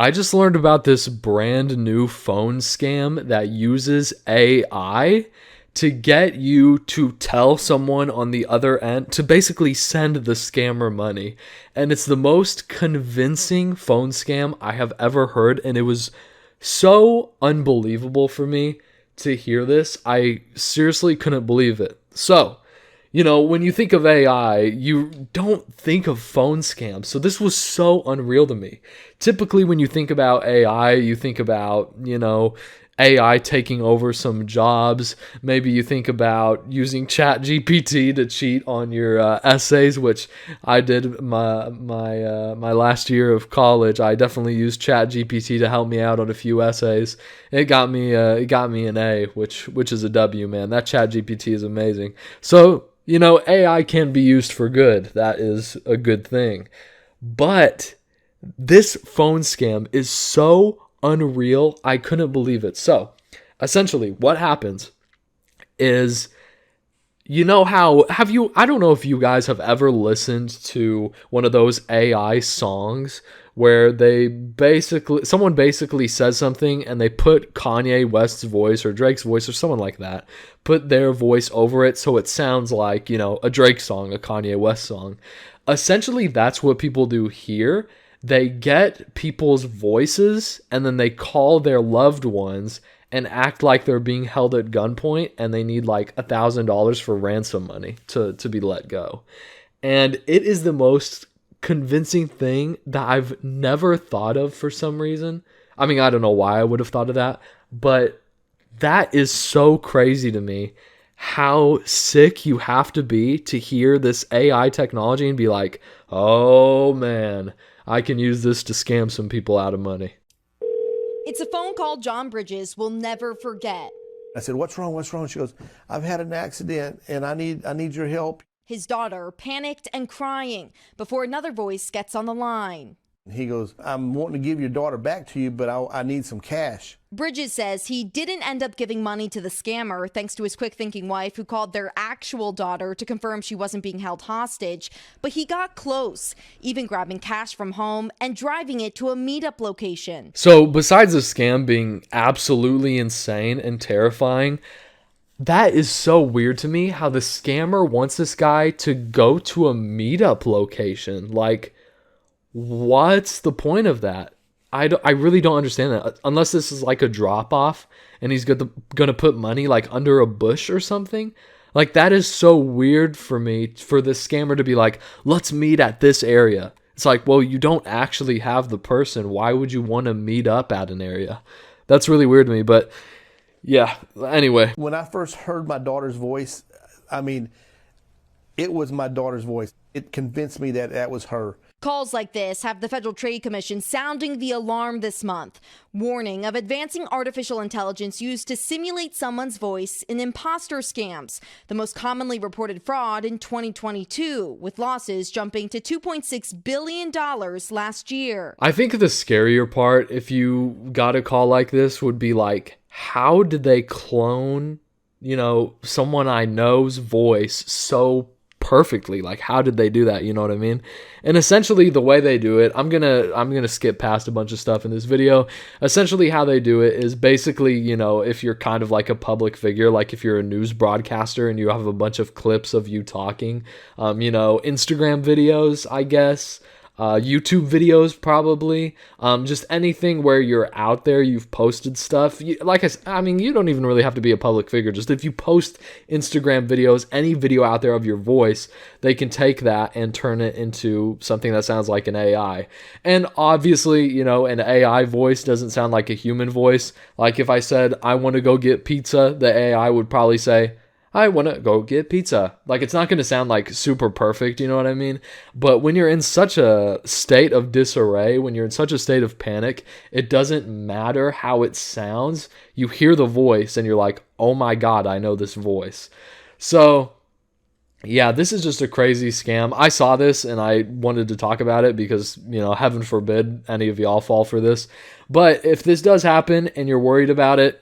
I just learned about this brand new phone scam that uses AI to get you to tell someone on the other end to basically send the scammer money. And it's the most convincing phone scam I have ever heard. And it was so unbelievable for me to hear this. I seriously couldn't believe it. So, when you think of AI, you don't think of phone scams. So this was so unreal to me. Typically, when you think about AI, you think about, AI taking over some jobs. Maybe you think about using ChatGPT to cheat on your essays, which I did my last year of college. I definitely used ChatGPT to help me out on a few essays. It got me an A, which is a W, man. That ChatGPT is amazing. So, AI can be used for good. That is a good thing. But this phone scam is so unreal. I couldn't believe it. So, essentially, what happens is, I don't know if you guys have ever listened to one of those AI songs where someone basically says something and they put Kanye West's voice or Drake's voice or someone like that, put their voice over it so it sounds like, a Drake song, a Kanye West song. Essentially, that's what people do here. They get people's voices and then they call their loved ones and act like they're being held at gunpoint and they need like $1,000 for ransom money to be let go. And it is the most convincing thing that I've never thought of for some reason. I mean, I don't know why I would have thought of that, but that is so crazy to me. How sick you have to be to hear this AI technology and be like, oh man, I can use this to scam some people out of money. It's a phone call John Bridges will never forget. I said, what's wrong? What's wrong? She goes, I've had an accident and I need your help. His daughter panicked and crying before another voice gets on the line. He goes, I'm wanting to give your daughter back to you, but I need some cash. Bridges says he didn't end up giving money to the scammer thanks to his quick-thinking wife who called their actual daughter to confirm she wasn't being held hostage. But he got close, even grabbing cash from home and driving it to a meetup location. So besides the scam being absolutely insane and terrifying, that is so weird to me how the scammer wants this guy to go to a meetup location. Like, what's the point of that? I really don't understand that. Unless this is like a drop off and he's gonna put money like under a bush or something. Like, that is so weird for me, for the scammer to be like, let's meet at this area. It's like, well, you don't actually have the person. Why would you want to meet up at an area? That's really weird to me. But yeah, anyway. When I first heard my daughter's voice, I mean, it was my daughter's voice. It convinced me that that was her. Calls like this have the Federal Trade Commission sounding the alarm this month, warning of advancing artificial intelligence used to simulate someone's voice in imposter scams, the most commonly reported fraud in 2022, with losses jumping to $2.6 billion last year. I think the scarier part, if you got a call like this, would be like, how did they clone, someone I know's voice so perfectly? Like, how did they do that? You know what I mean? And essentially the way they do it, I'm gonna skip past a bunch of stuff in this video. Essentially how they do it is basically, if you're kind of like a public figure, like if you're a news broadcaster and you have a bunch of clips of you talking, Instagram videos, I guess, YouTube videos probably, just anything where you're out there, you've posted stuff. You don't even really have to be a public figure. Just if you post Instagram videos, any video out there of your voice, they can take that and turn it into something that sounds like an AI. And obviously, an AI voice doesn't sound like a human voice. Like if I said, I want to go get pizza, the AI would probably say, I want to go get pizza. Like, it's not going to sound like super perfect, you know what I mean? But when you're in such a state of disarray, when you're in such a state of panic, it doesn't matter how it sounds. You hear the voice and you're like, oh my God, I know this voice. So yeah, this is just a crazy scam. I saw this and I wanted to talk about it because, heaven forbid any of y'all fall for this. But if this does happen and you're worried about it,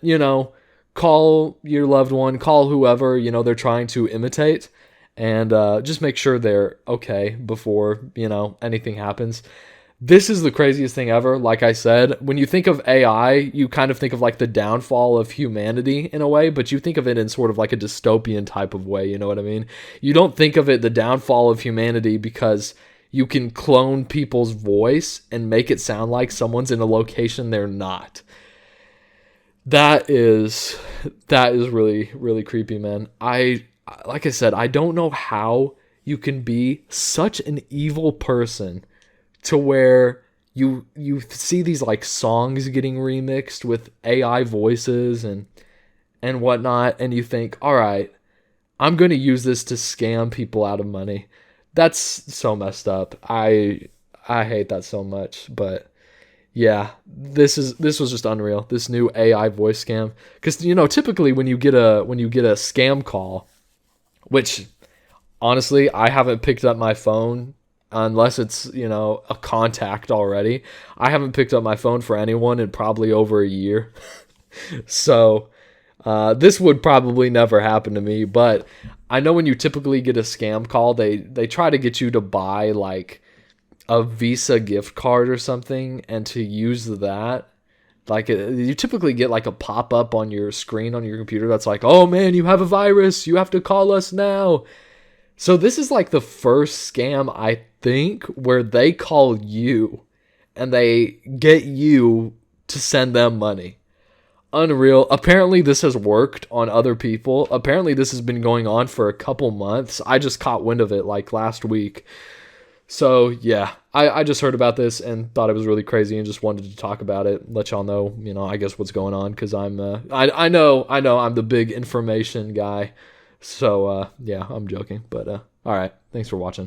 call your loved one, call whoever, they're trying to imitate, and just make sure they're okay before, anything happens. This is the craziest thing ever. Like I said, when you think of AI, you kind of think of like the downfall of humanity in a way, but you think of it in sort of like a dystopian type of way. You know what I mean? You don't think of it the downfall of humanity because you can clone people's voice and make it sound like someone's in a location they're not. That is really, really creepy, man. Like I said, I don't know how you can be such an evil person to where you see these like songs getting remixed with AI voices and whatnot, and you think, all right, I'm going to use this to scam people out of money. That's so messed up. I hate that so much, but yeah, this was just unreal. This new AI voice scam, because typically when you get a scam call, which honestly I haven't picked up my phone unless it's a contact already. I haven't picked up my phone for anyone in probably over a year, so this would probably never happen to me. But I know when you typically get a scam call, they try to get you to buy like a Visa gift card or something, and to use that, like you typically get like a pop-up on your screen on your computer that's like, oh man, you have a virus, you have to call us now. So this is like the first scam, I think, where they call you and they get you to send them money. Unreal. Apparently this has worked on other people. Apparently this has been going on for a couple months. I just caught wind of it like last week. So yeah, I just heard about this and thought it was really crazy and just wanted to talk about it, let y'all know, I guess what's going on, because I know I'm the big information guy. So yeah, I'm joking, but all right, thanks for watching.